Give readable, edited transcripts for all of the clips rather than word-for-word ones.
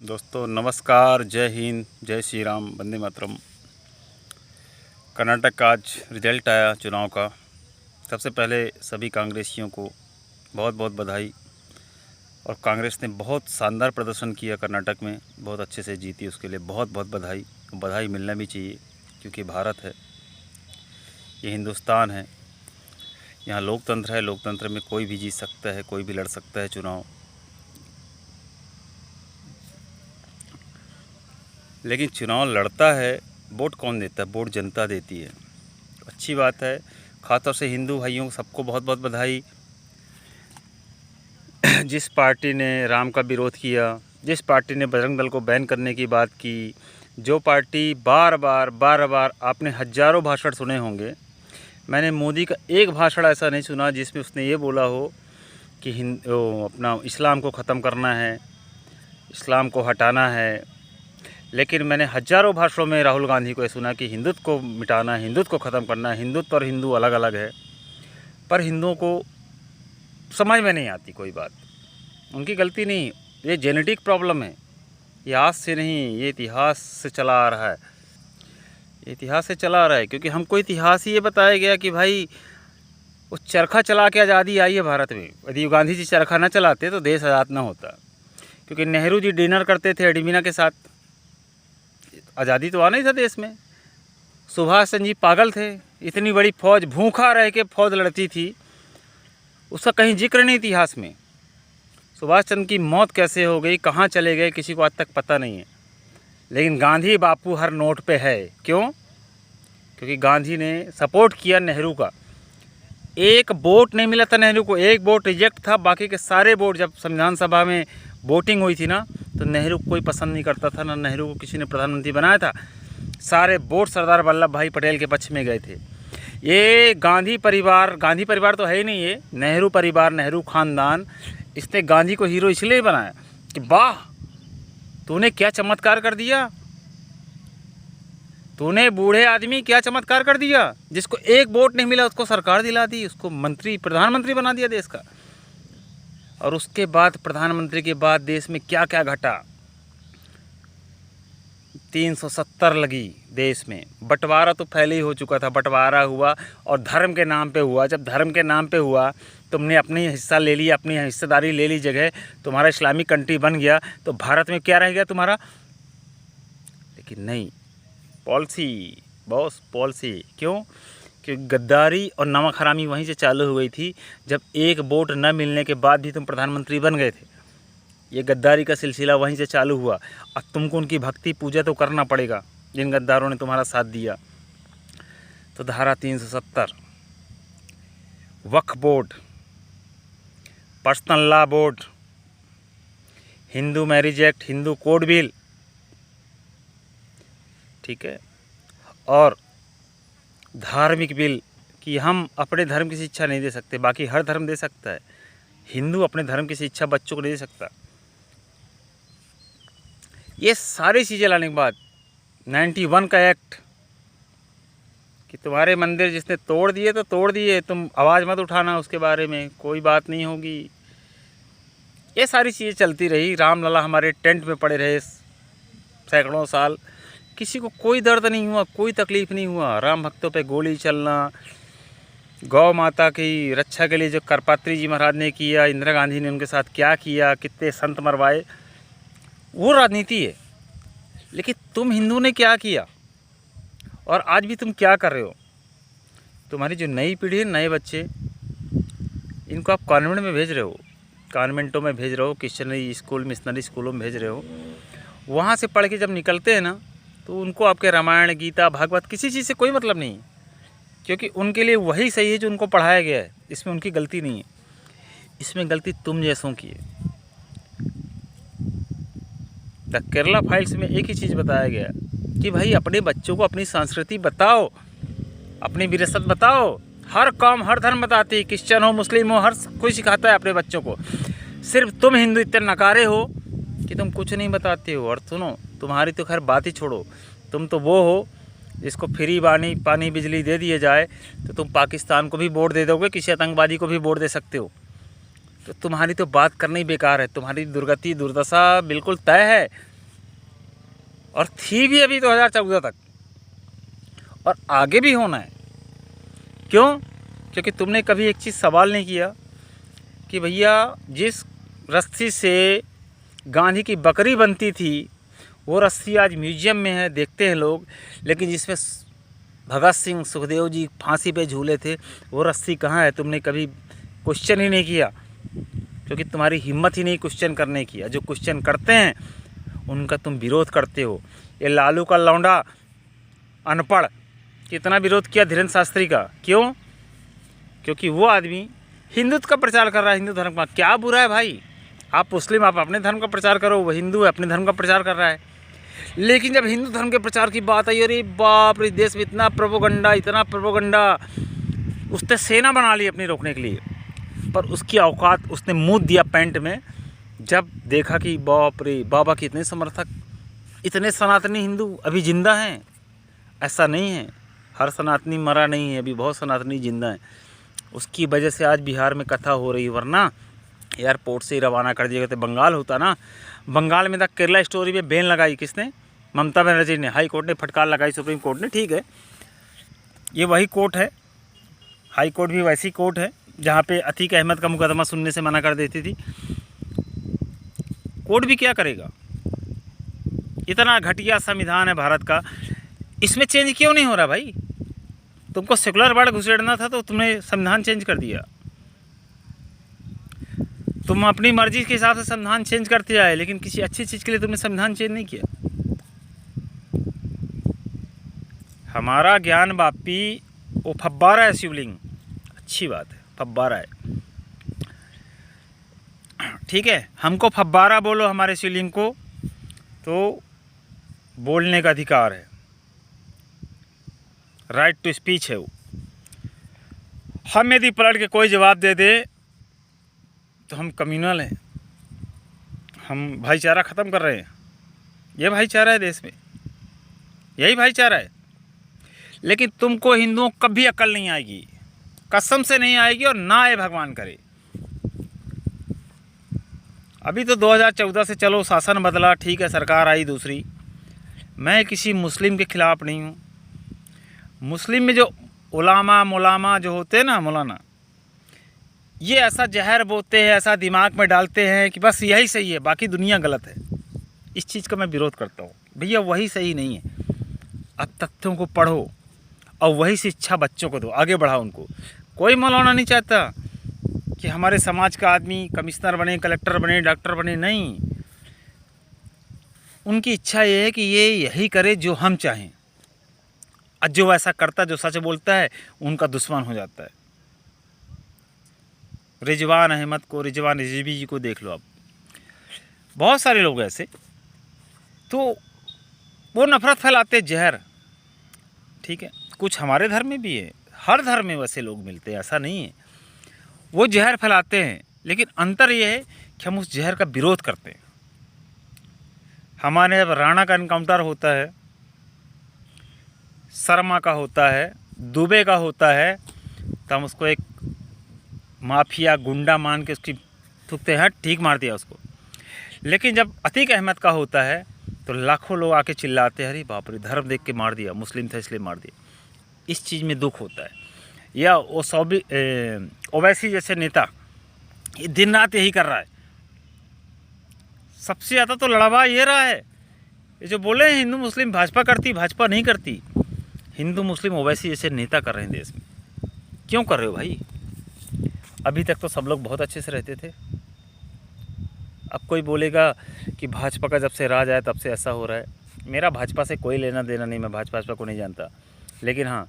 दोस्तों नमस्कार, जय हिंद, जय श्री राम, वंदे मातरम। कर्नाटक का आज रिजल्ट आया चुनाव का। सबसे पहले सभी कांग्रेसियों को बहुत बहुत बधाई। और कांग्रेस ने बहुत शानदार प्रदर्शन किया कर्नाटक में, बहुत अच्छे से जीती, उसके लिए बहुत बहुत बधाई। बधाई मिलना भी चाहिए क्योंकि भारत है, ये हिंदुस्तान है, यहाँ लोकतंत्र है। लोकतंत्र में कोई भी जीत सकता है, कोई भी लड़ सकता है चुनाव। लेकिन चुनाव लड़ता है, वोट कौन देता है? वोट जनता देती है। अच्छी बात है। ख़ासतौर से हिंदू भाइयों को सबको बहुत बहुत बधाई। जिस पार्टी ने राम का विरोध किया, जिस पार्टी ने बजरंग दल को बैन करने की बात की, जो पार्टी बार बार आपने हज़ारों भाषण सुने होंगे, मैंने मोदी का एक भाषण ऐसा नहीं सुना जिसमें उसने ये बोला हो कि अपना इस्लाम को ख़त्म करना है, इस्लाम को हटाना है। लेकिन मैंने हज़ारों भाषणों में राहुल गांधी को ये सुना कि हिंदुत्व को मिटाना है, हिंदुत्व को ख़त्म करना है। हिंदुत्व और हिंदू अलग अलग है, पर हिंदुओं को समझ में नहीं आती कोई बात। उनकी गलती नहीं, ये जेनेटिक प्रॉब्लम है, ये आज से नहीं, ये इतिहास से चला आ रहा है। ये इतिहास से चला आ रहा है क्योंकि हमको इतिहास ही ये बताया गया कि भाई वो चरखा चला के आज़ादी आई है भारत में। यदि गांधी जी चरखा ना चलाते तो देश आज़ाद ना होता। क्योंकि नेहरू जी डिनर करते थे एडमिना के साथ, आज़ादी तो आना ही था देश में। सुभाष चंद्र जी पागल थे, इतनी बड़ी फौज, भूखा रह के फौज लड़ती थी, उसका कहीं जिक्र नहीं इतिहास में। सुभाष चंद्र की मौत कैसे हो गई, कहाँ चले गए, किसी को आज तक पता नहीं है। लेकिन गांधी बापू हर नोट पे है। क्यों? क्योंकि गांधी ने सपोर्ट किया नेहरू का। एक वोट नहीं मिला था नेहरू को, एक वोट रिजेक्ट था। बाकी के सारे वोट, जब संविधान सभा में वोटिंग हुई थी ना, तो नेहरू को कोई पसंद नहीं करता था, ना नेहरू को किसी ने प्रधानमंत्री बनाया था। सारे वोट सरदार वल्लभ भाई पटेल के पक्ष में गए थे। ये गांधी परिवार तो है ही नहीं, ये नेहरू परिवार, नेहरू खानदान, इसने गांधी को हीरो इसलिए बनाया कि वाह तूने क्या चमत्कार कर दिया, तूने बूढ़े आदमी क्या चमत्कार कर दिया। जिसको एक वोट नहीं मिला उसको सरकार दिला दी, उसको मंत्री, प्रधानमंत्री बना दिया देश का। और उसके बाद प्रधानमंत्री के बाद देश में क्या क्या घटा। 370 लगी देश में। बंटवारा तो पहले ही हो चुका था, बंटवारा हुआ और धर्म के नाम पे हुआ। जब धर्म के नाम पे हुआ, तुमने अपनी हिस्सा ले लिया, अपनी हिस्सेदारी ले ली जगह, तुम्हारा इस्लामिक कंट्री बन गया, तो भारत में क्या रह गया तुम्हारा? लेकिन नहीं, पॉलिसी, बॉस पॉलिसी। क्यों? कि गद्दारी और नमक हरामी वहीं से चालू हो गई थी, जब एक वोट न मिलने के बाद भी तुम प्रधानमंत्री बन गए थे। ये गद्दारी का सिलसिला वहीं से चालू हुआ। अब तुमको उनकी भक्ति पूजा तो करना पड़ेगा जिन गद्दारों ने तुम्हारा साथ दिया। तो धारा 370, वक्फ board, personal law board, Hindu marriage act, Hindu code bill, ठीक है, और धार्मिक बिल कि हम अपने धर्म की शिक्षा नहीं दे सकते, बाकी हर धर्म दे सकता है। हिंदू अपने धर्म की शिक्षा बच्चों को नहीं दे सकता। ये सारी चीज़ें लाने के बाद 91 का एक्ट कि तुम्हारे मंदिर जिसने तोड़ दिए तो तोड़ दिए, तुम आवाज़ मत उठाना, उसके बारे में कोई बात नहीं होगी। ये सारी चीज़ें चलती रही। रामलला हमारे टेंट में पड़े रहे सैकड़ों साल, किसी को कोई दर्द नहीं हुआ, कोई तकलीफ़ नहीं हुआ। राम भक्तों पे गोली चलना, गौ माता की रक्षा के लिए जो करपात्री जी महाराज ने किया, इंदिरा गांधी ने उनके साथ क्या किया, कितने संत मरवाए, वो राजनीति है। लेकिन तुम हिंदू ने क्या किया और आज भी तुम क्या कर रहे हो? तुम्हारी जो नई पीढ़ी, नए बच्चे, इनको आप कॉन्वेंट में भेज रहे हो, कॉन्वेंटों में भेज रहे हो, क्रिश्चियनरी स्कूल, मिशनरी स्कूलों में भेज रहे हो। वहाँ से पढ़ के जब निकलते हैं ना, तो उनको आपके रामायण, गीता, भागवत, किसी चीज़ से कोई मतलब नहीं है, क्योंकि उनके लिए वही सही है जो उनको पढ़ाया गया है। इसमें उनकी गलती नहीं है, इसमें गलती तुम जैसों की है। द केरला फाइल्स में एक ही चीज़ बताया गया कि भाई अपने बच्चों को अपनी संस्कृति बताओ, अपनी विरासत बताओ। हर कौम, हर धर्म बताती है, क्रिश्चियन हो, मुस्लिम हो, हर कोई सिखाता है अपने बच्चों को। सिर्फ तुम हिंदू इतने नकारे हो कि तुम कुछ नहीं बताते हो। और सुनो, तुम्हारी तो खैर बात ही छोड़ो, तुम तो वो हो जिसको फ्री पानी बिजली दे दिए जाए तो तुम पाकिस्तान को भी वोट दे दोगे, किसी आतंकवादी को भी वोट दे सकते हो। तो तुम्हारी तो बात करना ही बेकार है। तुम्हारी दुर्गति, दुर्दशा बिल्कुल तय है। और थी भी अभी 2014 तक, और आगे भी होना है। क्यों? क्योंकि तुमने कभी एक चीज़ सवाल नहीं किया कि भैया जिस रस्सी से गांधी की बकरी बनती थी वो रस्सी आज म्यूजियम में है, देखते हैं लोग, लेकिन जिसमें भगत सिंह सुखदेव जी फांसी पे झूले थे वो रस्सी कहाँ है? तुमने कभी क्वेश्चन ही नहीं किया, क्योंकि तुम्हारी हिम्मत ही नहीं क्वेश्चन करने की। जो क्वेश्चन करते हैं उनका तुम विरोध करते हो। ये लालू का लौंडा अनपढ़ कितना विरोध किया धीरेन्द्र शास्त्री का। क्यों? क्योंकि वो आदमी हिंदुत्व का प्रचार कर रहा है, हिंदू धर्म का। क्या बुरा है भाई? आप मुस्लिम, आप अपने धर्म का प्रचार करो, वो हिंदू है अपने धर्म का प्रचार कर रहा है। लेकिन जब हिंदू धर्म के प्रचार की बात आई, अरे बाप रे, देश में इतना प्रोपोगंडा, इतना प्रोपोगंडा, उसने सेना बना ली अपनी रोकने के लिए। पर उसकी औकात, उसने मुँह दिया पैंट में जब देखा कि बाप रे, बाबा के इतने समर्थक, इतने सनातनी हिंदू अभी जिंदा हैं। ऐसा नहीं है, हर सनातनी मरा नहीं है, अभी बहुत सनातनी जिंदा हैं। उसकी वजह से आज बिहार में कथा हो रही है, वरना एयरपोर्ट से ही रवाना कर दिया। तो बंगाल होता ना, बंगाल में तक केरला स्टोरी में बैन लगाई किसने? ममता बनर्जी ने। हाई कोर्ट ने फटकार लगाई, सुप्रीम कोर्ट ने। ठीक है, ये वही कोर्ट है, हाई कोर्ट भी वैसी कोर्ट है जहाँ पे अतीक अहमद का मुकदमा सुनने से मना कर देती थी। कोर्ट भी क्या करेगा? इतना घटिया संविधान है भारत का, इसमें चेंज क्यों नहीं हो रहा भाई? तुमको सेकुलर वर्ड घुसेड़ना था तो तुमने संविधान चेंज कर दिया। तुम अपनी मर्जी के हिसाब से संविधान चेंज करते आए, लेकिन किसी अच्छी चीज़ के लिए तुमने संविधान चेंज नहीं किया। हमारा ज्ञान वापी वो फब्बारा है, शिवलिंग, अच्छी बात है, फब्बारा है, ठीक है। हमको फब्बारा बोलो हमारे शिवलिंग को, तो बोलने का अधिकार है, राइट टू स्पीच है वो। हम यदि पलट के कोई जवाब दे दे तो हम कम्युनल हैं, हम भाईचारा ख़त्म कर रहे हैं। ये भाईचारा है देश में, यही भाईचारा है। लेकिन तुमको हिंदुओं को कभी अकल नहीं आएगी, कसम से नहीं आएगी, और ना आए भगवान करे। अभी तो 2014 से चलो शासन बदला, ठीक है, सरकार आई दूसरी। मैं किसी मुस्लिम के ख़िलाफ़ नहीं हूँ। मुस्लिम में जो उलामा मुलामा जो होते हैं ना, मौलाना, ये ऐसा जहर बोते हैं, ऐसा दिमाग में डालते हैं कि बस यही सही है, बाकी दुनिया गलत है। इस चीज़ का मैं विरोध करता हूँ। भैया वही सही नहीं है। अब तथ्यों को पढ़ो और वही शिक्षा बच्चों को दो, आगे बढ़ाओ उनको। कोई मौलाना नहीं चाहता कि हमारे समाज का आदमी कमिश्नर बने, कलेक्टर बने, डॉक्टर बने, नहीं। उनकी इच्छा ये है कि ये यही करे जो हम चाहें, और जो ऐसा करता, जो सच बोलता है, उनका दुश्मन हो जाता है। रिजवान अहमद को, रिजवान रिजवी जी को देख लो आप, बहुत सारे लोग ऐसे, तो वो नफरत फैलाते, जहर, ठीक है। कुछ हमारे धर्म में भी है, हर धर्म में वैसे लोग मिलते हैं, ऐसा नहीं है। वो जहर फैलाते हैं, लेकिन अंतर ये है कि हम उस जहर का विरोध करते हैं। हमारे जब राणा का इनकाउंटर होता है, शर्मा का होता है, दुबे का होता है, तो हम उसको एक माफिया गुंडा मान के उसकी थूकते हैं, ठीक मार दिया उसको। लेकिन जब अतीक अहमद का होता है तो लाखों लोग आके चिल्लाते हैं, अरे बाप रे, धर्म देख के मार दिया, मुस्लिम था इसलिए मार दिया। इस चीज़ में दुख होता है। या वो ओवैसी जैसे नेता ये दिन रात यही कर रहा है। सबसे ज़्यादा तो लड़ावा ये रहा है, ये जो बोले हैं हिंदू मुस्लिम भाजपा करती, भाजपा नहीं करती। हिंदू मुस्लिम ओवैसी जैसे नेता कर रहे हैं देश में। क्यों कर रहे हो भाई? अभी तक तो सब लोग बहुत अच्छे से रहते थे। अब कोई बोलेगा कि भाजपा का जब से राज आया तब से ऐसा हो रहा है। मेरा भाजपा से कोई लेना देना नहीं, मैं भाजपा को नहीं जानता। लेकिन हाँ,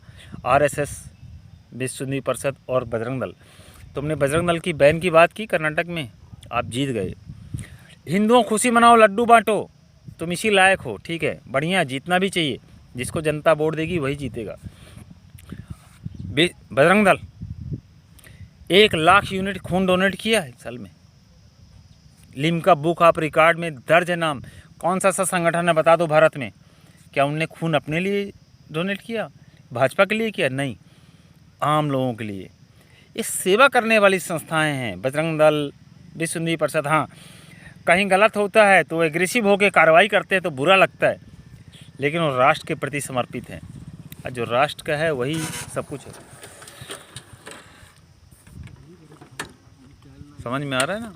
RSS, विश्व हिंदू परिषद और बजरंग दल, तुमने बजरंग दल की बैन की बात की कर्नाटक में, आप जीत गए। हिंदुओं खुशी मनाओ, लड्डू बांटो, तुम इसी लायक हो, ठीक है, बढ़िया, जीतना भी चाहिए। जिसको जनता वोट देगी वही जीतेगा। बजरंग दल 1 लाख यूनिट खून डोनेट किया है 1 साल में। लिम्का बुक ऑफ रिकॉर्ड में दर्ज है नाम। कौन सा संगठन है बता दो भारत में? क्या उनने खून अपने लिए डोनेट किया, भाजपा के लिए किया? नहीं, आम लोगों के लिए। ये सेवा करने वाली संस्थाएं हैं, बजरंग दल, विश्व हिंदू परिषद। हाँ, कहीं गलत होता है तो एग्रेसिव होकर कार्रवाई करते हैं तो बुरा लगता है, लेकिन वो राष्ट्र के प्रति समर्पित हैं और जो राष्ट्र का है वही सब कुछ है। समझ में आ रहा है ना।